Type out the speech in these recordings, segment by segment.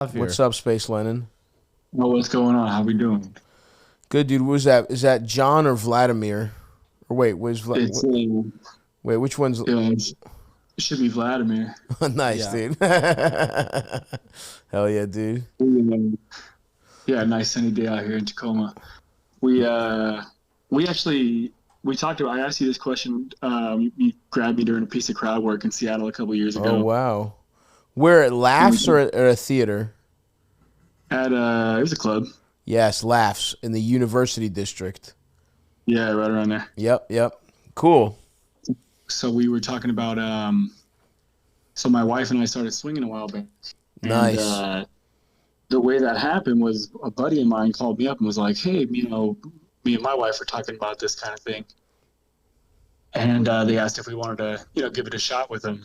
Here. What's up, Space Lennon? Well, what's going on? How we doing? Good, dude. What was that? Is that John or Vladimir? Or wait, It's wait, which one's it should be Vladimir. nice, Yeah. dude? Hell yeah, dude. Yeah, nice sunny day out here in Tacoma. We actually we talked about. I asked you this question. You grabbed me during a piece of crowd work in Seattle a couple years ago. Oh wow. Where at Laughs or at a theater? At it was a club. Yes, Laughs in the University District. Yeah, right around there. Yep. Cool. So we were talking about. So my wife and I started swinging a while back. Nice. And, the way that happened was a buddy of mine called me up and was like, "Hey, me and my wife were talking about this kind of thing." And they asked if we wanted to, give it a shot with them.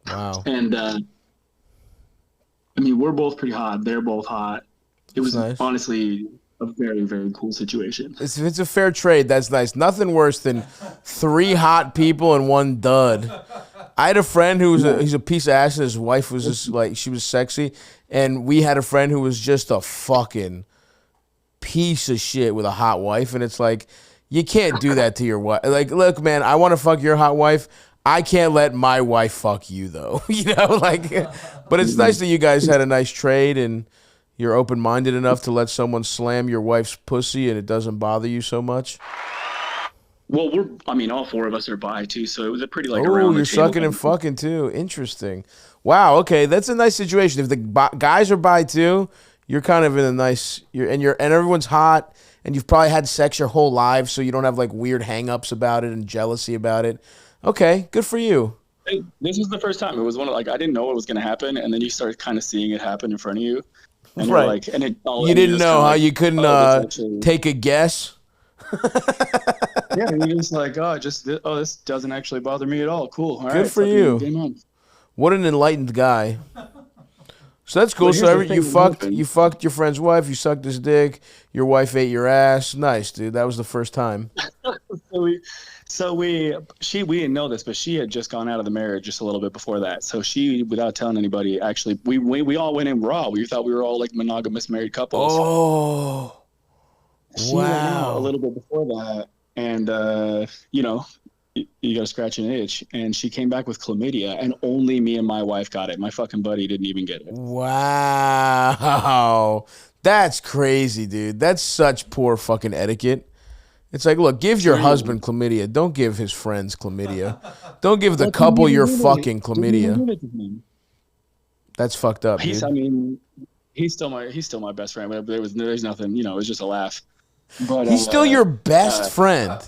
Wow. And we're both pretty hot. They're both hot. It was nice. honestly a very, very cool situation. If it's a fair trade, that's nice. Nothing worse than 3 hot people and 1 dud. I had a friend who was he's a piece of ass, and his wife was just like, she was sexy, and we had a friend who was just a fucking piece of shit with a hot wife, and it's like, you can't do that to your wife. Like, look, man, I want to fuck your hot wife. I can't let my wife fuck you, though. But it's nice that you guys had a nice trade, and you're open-minded enough to let someone slam your wife's pussy, and it doesn't bother you so much. Well, all 4 of us are bi too, so it was a pretty Oh, around the you're table sucking and thing. fucking too. Interesting. Wow. Okay, that's a nice situation. If the guys are bi too, you're kind of in a nice. And everyone's hot, and you've probably had sex your whole life, so you don't have like weird hang-ups about it and jealousy about it. Okay, good for you. Hey, this was the first time. It was one of I didn't know what was going to happen, and then you start kind of seeing it happen in front of you, and you're Right. like, and it. You didn't know how you couldn't actually... take a guess. Yeah, and you're just like, this doesn't actually bother me at all. Cool. All Good right, for you. Game on. What an enlightened guy. So that's cool. Well, So here's the you thing, fucked Nathan. you fucked your friend's wife. You sucked his dick. Your wife ate your ass. Nice, dude. That was the first time. We didn't know this, but she had just gone out of the marriage just a little bit before that. So she, without telling anybody, actually, we all went in raw. We thought we were all like monogamous married couples. Oh, She went out a wow. little bit before that, and you got to scratch an itch. And she came back with chlamydia, and only me and my wife got it. My fucking buddy didn't even get it. Wow. That's crazy, dude. That's such poor fucking etiquette. It's like, look, give your husband chlamydia. Don't give his friends chlamydia. Don't give the couple you're fucking chlamydia. That's fucked up, dude. He's still my best friend. But there's nothing, it was just a laugh. But He's still your best friend.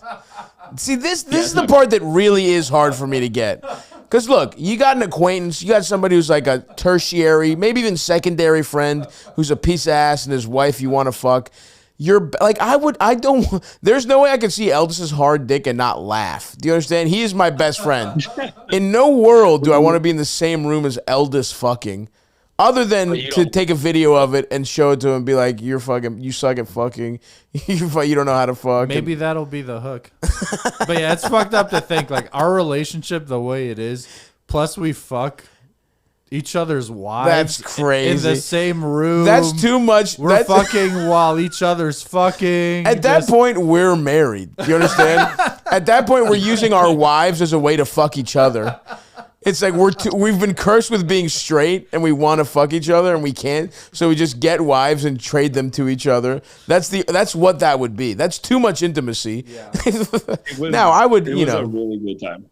See, this is the part that really is hard for me to get. Because look, you got an acquaintance, you got somebody who's like a tertiary, maybe even secondary friend who's a piece of ass and his wife you want to fuck. You're like, there's no way I can see Eldis's hard dick and not laugh. Do you understand? He is my best friend. In no world do I want to be in the same room as Eldis fucking. Other than to take a video of it and show it to him and be like, you suck at fucking, you don't know how to fuck. Maybe that'll be the hook. But yeah, it's fucked up to think like our relationship the way it is. Plus, we fuck each other's wives. That's crazy. In the same room. That's too much. We're fucking while each other's fucking. At that point, we're married. Do you understand? At that point, we're using our wives as a way to fuck each other. It's like we've been cursed with being straight, and we want to fuck each other, and we can't. So we just get wives and trade them to each other. That's what that would be. That's too much intimacy. Yeah. Now I would, It was a really good time.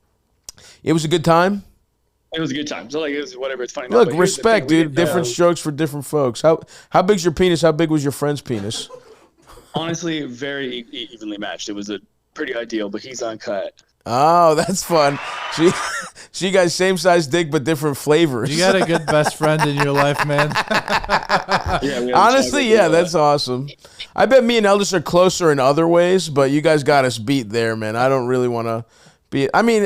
It was a good time. It was a good time. So it was whatever. It's funny. Look, But here's the respect, thing, dude. Different strokes for different folks. How big's your penis? How big was your friend's penis? Honestly, very evenly matched. It was a pretty ideal, but he's uncut. Oh, that's fun. So you guys same size dick but different flavors. You got a good best friend in your life, man. Honestly, yeah, that's awesome. I bet me and Eldis are closer in other ways, but you guys got us beat there, man. I don't really want to be. I mean,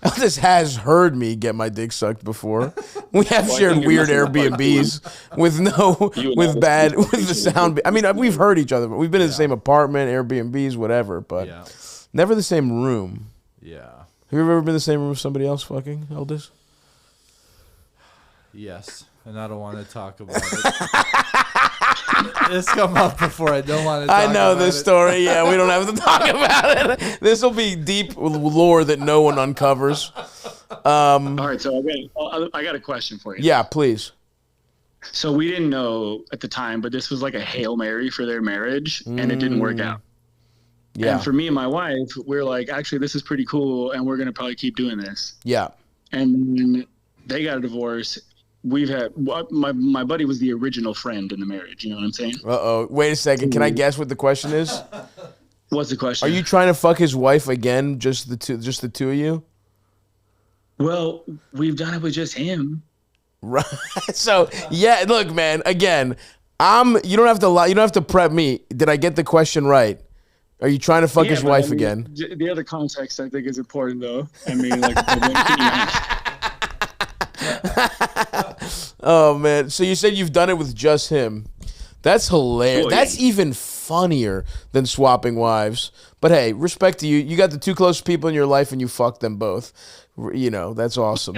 Eldis has heard me get my dick sucked before. We have shared weird Airbnbs with the sound. I mean, we've heard each other, but we've been in the same apartment, Airbnbs, whatever, but never the same room. Yeah. Have you ever been in the same room with somebody else fucking, Eldis? Yes. and I don't want to talk about it. It's come up before. I don't want to talk about it. I know this story. Yeah, we don't have to talk about it. This will be deep lore that no one uncovers. All right, so I got a question for you. Yeah, please. So we didn't know at the time, but this was like a Hail Mary for their marriage, and it didn't work out. Yeah. And for me and my wife, we're like, actually, this is pretty cool, and we're going to probably keep doing this. Yeah. And then they got a divorce. We've had my buddy was the original friend in the marriage. You know what I'm saying? Uh-oh. Wait a second. Can I guess what the question is? What's the question? Are you trying to fuck his wife again? Just the two of you? Well, we've done it with just him. Right. So yeah, look, man. Again, you don't have to lie. You don't have to prep me. Did I get the question right? Are you trying to fuck his wife again? The other context I think is important, though. I mean, like. Oh man. So you said you've done it with just him. That's hilarious. Oh, yeah. That's even funnier than swapping wives. But hey, respect to you. You got the two closest people in your life, and you fucked them both. You know, that's awesome.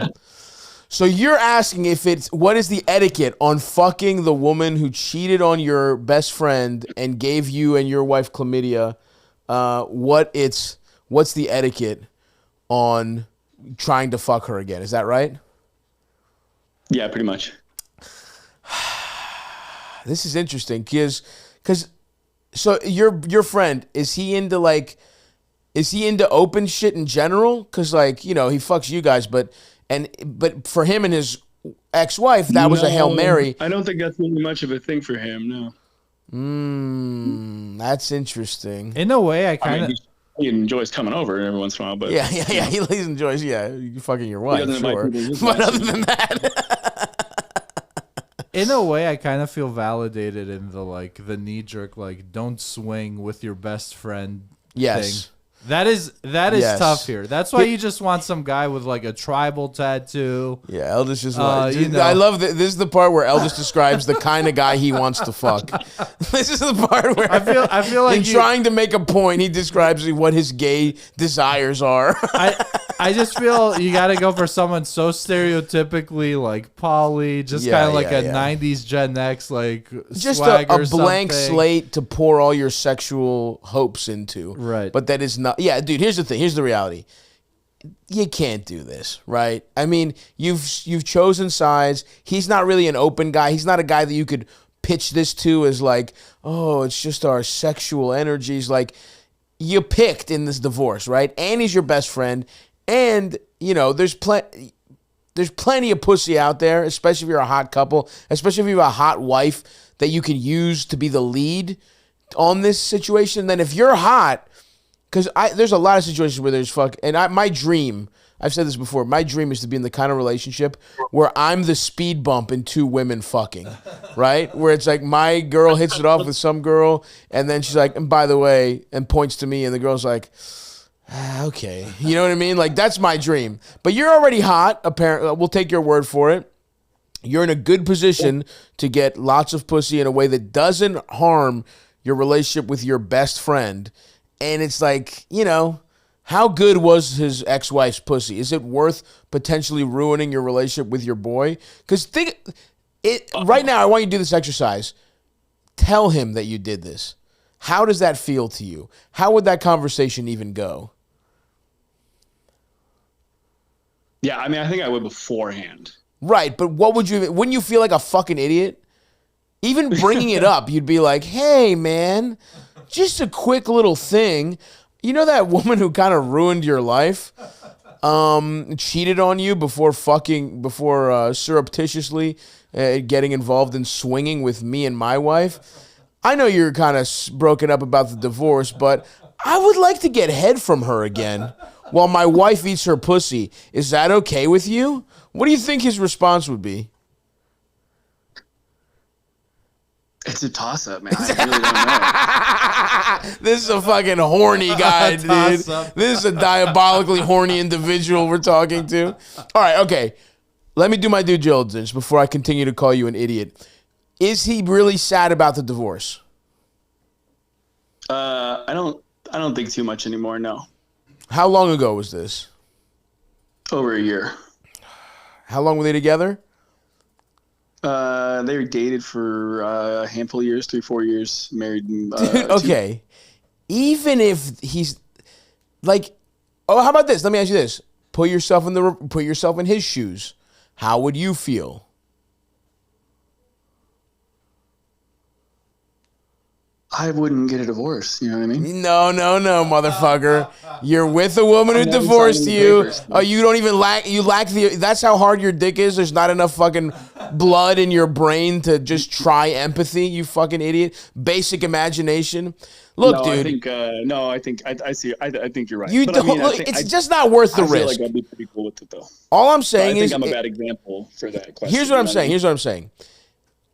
So you're asking what is the etiquette on fucking the woman who cheated on your best friend and gave you and your wife chlamydia? What's the etiquette on trying to fuck her again? Is that right? Yeah, pretty much. This is interesting because so your friend, is he into open shit in general? Because like, you know, he fucks you guys, but for him and his ex-wife, that was a Hail Mary. I don't think that's really much of a thing for him, no. That's interesting. In a way, I kind of... he enjoys coming over every once in a while, but... Yeah, he enjoys, you fucking your wife, sure. But other than that... In a way, I kind of feel validated in the knee-jerk, don't swing with your best friend Yes. thing. That is Yes. tough here. That's why you just want some guy with a tribal tattoo. Yeah, Eldis just I love that. This is the part where Eldis describes the kind of guy he wants to fuck. This is the part where I feel like trying to make a point, he describes what his gay desires are. I just feel you got to go for someone so stereotypically Polly, just kind of a 90s Gen X just swag a or blank something. slate to pour all your sexual hopes into. Right. But that is not. Yeah, dude. Here's the thing. Here's the reality. You can't do this, right? I mean, you've chosen sides. He's not really an open guy. He's not a guy that you could pitch this to as oh, it's just our sexual energies. You picked in this divorce, right? And he's your best friend. And, you know, there's plenty of pussy out there, especially if you're a hot couple, especially if you have a hot wife that you can use to be the lead on this situation. Then if you're hot, because there's a lot of situations where there's my dream, I've said this before, my dream is to be in the kind of relationship where I'm the speed bump in two women fucking, right? Where it's my girl hits it off with some girl, and then she's like, and by the way, and points to me, and the girl's like, okay. You know what I mean? That's my dream. But you're already hot, apparently. We'll take your word for it. You're in a good position to get lots of pussy in a way that doesn't harm your relationship with your best friend. And it's you know, how good was his ex-wife's pussy? Is it worth potentially ruining your relationship with your boy? Because right now, I want you to do this exercise. Tell him that you did this. How does that feel to you? How would that conversation even go? Yeah, I mean, I think I would beforehand. Right, but wouldn't you feel like a fucking idiot? Even bringing it up, you'd be like, hey, man, just a quick little thing. You know that woman who kind of ruined your life? Cheated on you before surreptitiously getting involved in swinging with me and my wife? I know you're kind of broken up about the divorce, but I would like to get head from her again while my wife eats her pussy. Is that okay with you? What do you think his response would be? It's a toss-up, man. I really don't know. This is a fucking horny guy, dude. This is a diabolically horny individual we're talking to. All right, okay. Let me do my due diligence before I continue to call you an idiot. Is he really sad about the divorce? I don't think too much anymore, no. How long ago was this? Over a year. How long were they together? They were dated for a handful of years, 3-4 years, married. Dude, okay. Even if he's like, oh, how about this? Let me ask you this: put yourself in his shoes. How would you feel? I wouldn't get a divorce. You know what I mean? No, motherfucker. You're with a woman who divorced you. Oh, you don't even lack the. That's how hard your dick is. There's not enough fucking blood in your brain to just try empathy. You fucking idiot. Basic imagination. Look, no, dude. I see. I think you're right. You But don't. Look, it's just not worth the I feel risk. like I'd be pretty cool with it though. All I'm So I saying think is, I'm a bad example for that question. here's what I'm saying.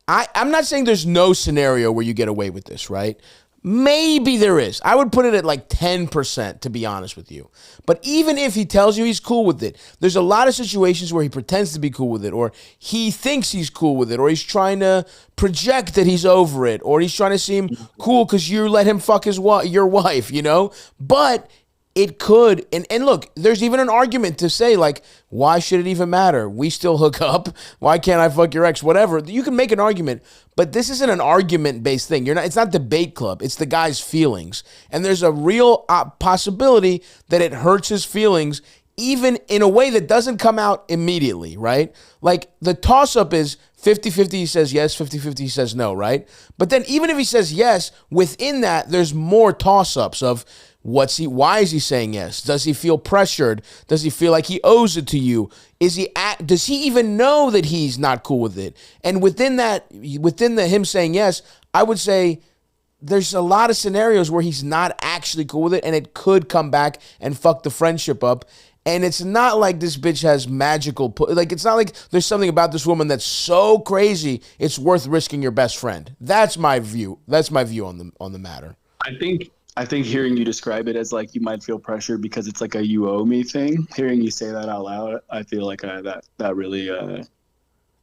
I'm not saying there's no scenario where you get away with this, right? Maybe there is. I would put it at like 10%, to be honest with you. But even if he tells you he's cool with it, there's a lot of situations where he pretends to be cool with it, or he thinks he's cool with it, or he's trying to project that he's over it, or he's trying to seem cool because you let him fuck your wife, you know? But it could, and look, there's even an argument to say, like, why should it even matter? We still hook up. Why can't I fuck your ex? Whatever. You can make an argument, but this isn't an argument-based thing. It's not debate club. It's the guy's feelings. And there's a real possibility that it hurts his feelings, even in a way that doesn't come out immediately, right? Like, the toss-up is 50-50 he says yes, 50-50 he says no, right? But then even if he says yes, within that, there's more toss-ups of, why is he saying yes? Does he feel pressured? Does he feel like he owes it to you? Does he even know that he's not cool with it? And within him saying yes, I would say there's a lot of scenarios where he's not actually cool with it, and it could come back and fuck the friendship up. And it's not like this bitch has magical, it's not like there's something about this woman that's so crazy it's worth risking your best friend. That's my view. That's my view on the matter. I think hearing you describe it as like you might feel pressure because it's like a you owe me thing. Hearing you say that out loud, I feel like that really I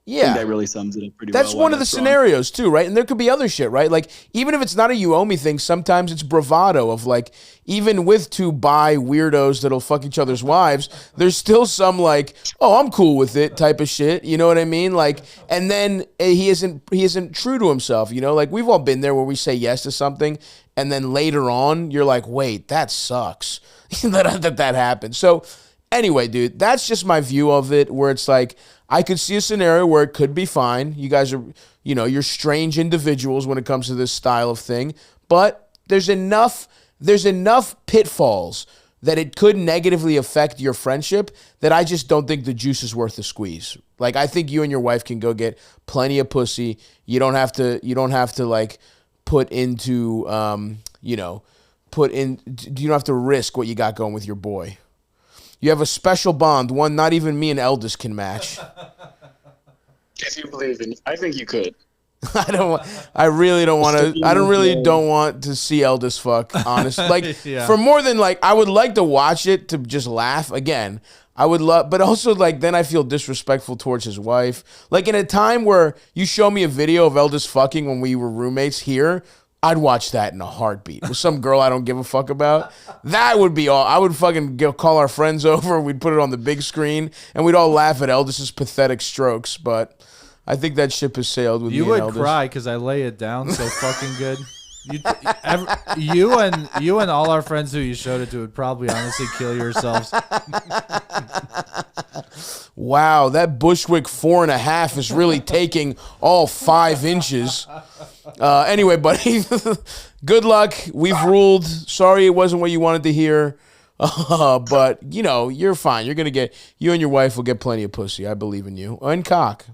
think that really sums it up pretty well. That's one of the scenarios too, right? And there could be other shit, right? Like, even if it's not a you owe me thing, sometimes it's bravado of like, even with two bi weirdos that'll fuck each other's wives, there's still some like, oh, I'm cool with it type of shit. You know what I mean? Like, and then he isn't true to himself, you know? Like, we've all been there where we say yes to something and then later on you're like, wait, that sucks that happened. So anyway, dude, that's just my view of it, where it's like, I could see a scenario where it could be fine. You guys are, you're strange individuals when it comes to this style of thing, but there's enough pitfalls that it could negatively affect your friendship that I just don't think the juice is worth the squeeze. Like, I think you and your wife can go get plenty of pussy. You don't have to like you don't have to risk what you got going with your boy. You have a special bond, one not even me and Eldis can match. If you believe in, I think you could. I really don't want to. I don't want to see Eldis fuck. Honestly, like Yeah. For more than like, I would like to watch it to just laugh again. I would love, but also like then I feel disrespectful towards his wife. Like, in a time where you show me a video of Eldis fucking when we were roommates here, I'd watch that in a heartbeat with some girl I don't give a fuck about. That would be all. I would fucking call our friends over. We'd put it on the big screen, and we'd all laugh at Eldis's pathetic strokes. But I think that ship has sailed with You me and would Eldis. cry because I lay it down so fucking good. You and all our friends who you showed it to would probably honestly kill yourselves. Wow, that Bushwick 4.5 is really taking all 5 inches. Anyway, buddy, good luck. We've ruled. Sorry it wasn't what you wanted to hear. But, you're fine. You and your wife will get plenty of pussy. I believe in you. And cock.